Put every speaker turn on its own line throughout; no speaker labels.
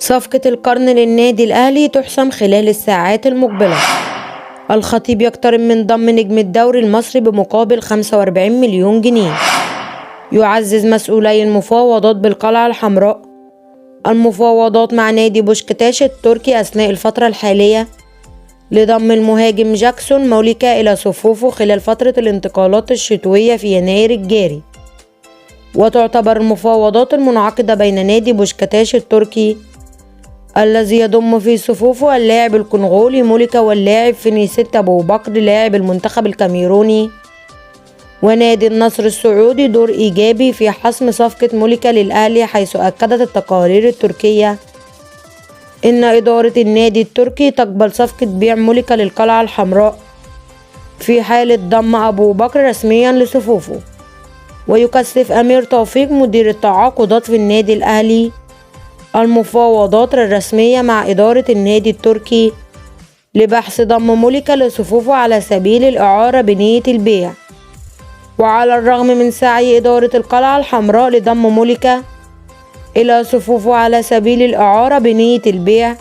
صفقة القرن للنادي الأهلي تحسم خلال الساعات المقبلة. الخطيب يقترب من ضم نجم الدوري المصري بمقابل 45 مليون جنيه. يعزز مسؤولي المفاوضات بالقلعة الحمراء المفاوضات مع نادي بوشكتاش التركي أثناء الفترة الحالية لضم المهاجم جاكسون موليكا إلى صفوفه خلال فترة الانتقالات الشتوية في يناير الجاري. وتعتبر المفاوضات المنعقدة بين نادي بوشكتاش التركي الذي يضم في صفوفه اللاعب الكونغولي موليكا واللاعب فينيسيت أبو بكر لاعب المنتخب الكاميروني ونادي النصر السعودي دور إيجابي في حسم صفقة موليكا للأهلي، حيث أكدت التقارير التركية إن إدارة النادي التركي تقبل صفقة بيع موليكا للقلعة الحمراء في حالة ضم أبو بكر رسميا لصفوفه. ويكثف أمير توفيق مدير التعاقدات في النادي الأهلي المفاوضات الرسمية مع إدارة النادي التركي لبحث ضم موليكا لصفوفه على سبيل الإعارة بنية البيع. وعلى الرغم من سعي إدارة القلعة الحمراء لضم موليكا إلى صفوفه على سبيل الإعارة بنية البيع،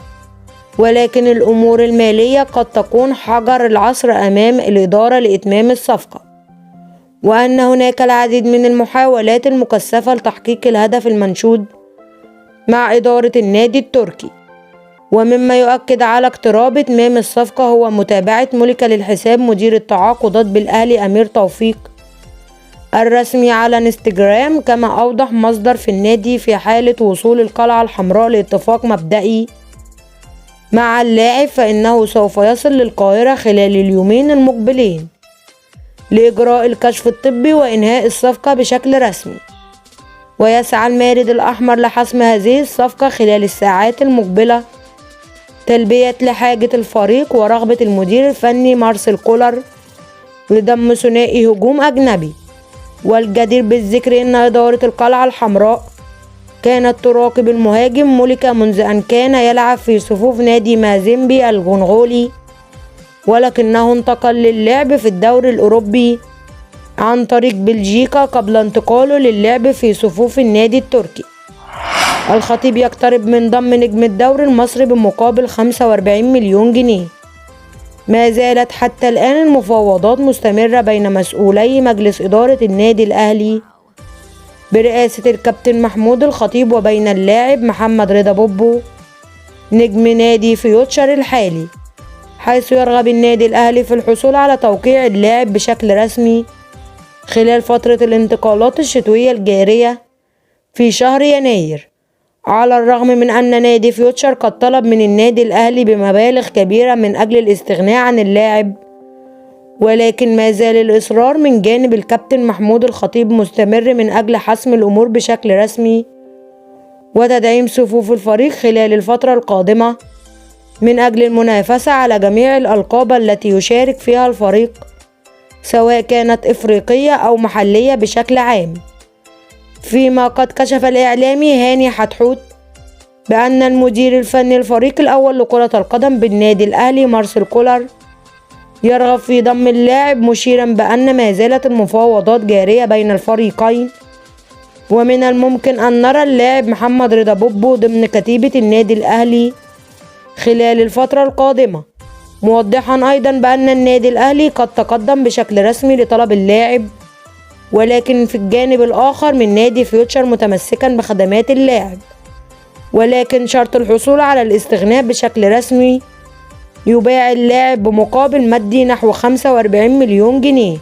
ولكن الأمور المالية قد تكون حجر العثر أمام الإدارة لإتمام الصفقة، وأن هناك العديد من المحاولات المكثفة لتحقيق الهدف المنشود مع إدارة النادي التركي. ومما يؤكد على اقتراب إتمام الصفقة هو متابعة موليكا للحساب مدير التعاقدات بالأهلي أمير توفيق الرسمي على انستجرام، كما أوضح مصدر في النادي في حالة وصول القلعة الحمراء لاتفاق مبدئي مع اللاعب فإنه سوف يصل للقاهرة خلال اليومين المقبلين لإجراء الكشف الطبي وإنهاء الصفقة بشكل رسمي. ويسعى المارد الأحمر لحسم هذه الصفقة خلال الساعات المقبلة تلبية لحاجة الفريق ورغبة المدير الفني مارسيل كولر لضم ثنائي هجوم أجنبي. والجدير بالذكر أن إدارة القلعة الحمراء كانت تراقب المهاجم موليكا منذ أن كان يلعب في صفوف نادي مازيمبي الكونغولي، ولكنه انتقل للعب في الدوري الأوروبي عن طريق بلجيكا قبل انتقاله للعب في صفوف النادي التركي. الخطيب يقترب من ضم نجم الدوري المصري بمقابل 45 مليون جنيه. ما زالت حتى الآن المفاوضات مستمرة بين مسؤولي مجلس إدارة النادي الأهلي برئاسة الكابتن محمود الخطيب وبين اللاعب محمد رضا بوبو نجم نادي فيوتشر الحالي، حيث يرغب النادي الأهلي في الحصول على توقيع اللاعب بشكل رسمي خلال فترة الانتقالات الشتوية الجارية في شهر يناير. على الرغم من أن نادي فيوتشر قد طلب من النادي الأهلي بمبالغ كبيرة من أجل الاستغناء عن اللاعب، ولكن ما زال الإصرار من جانب الكابتن محمود الخطيب مستمر من أجل حسم الأمور بشكل رسمي وتدعيم صفوف الفريق خلال الفترة القادمة من أجل المنافسة على جميع الألقاب التي يشارك فيها الفريق، سواء كانت إفريقية أو محلية بشكل عام. فيما قد كشف الإعلامي هاني حتحوت بأن المدير الفني الفريق الأول لكرة القدم بالنادي الأهلي مارسيل كولر يرغب في ضم اللاعب، مشيرا بأن ما زالت المفاوضات جارية بين الفريقين، ومن الممكن أن نرى اللاعب محمد رضا بوبو ضمن كتيبة النادي الأهلي خلال الفترة القادمة، موضحا أيضا بأن النادي الأهلي قد تقدم بشكل رسمي لطلب اللاعب، ولكن في الجانب الآخر من نادي فيوتشر متمسكا بخدمات اللاعب، ولكن شرط الحصول على الاستغناء بشكل رسمي يباع اللاعب بمقابل مادي نحو 45 مليون جنيه.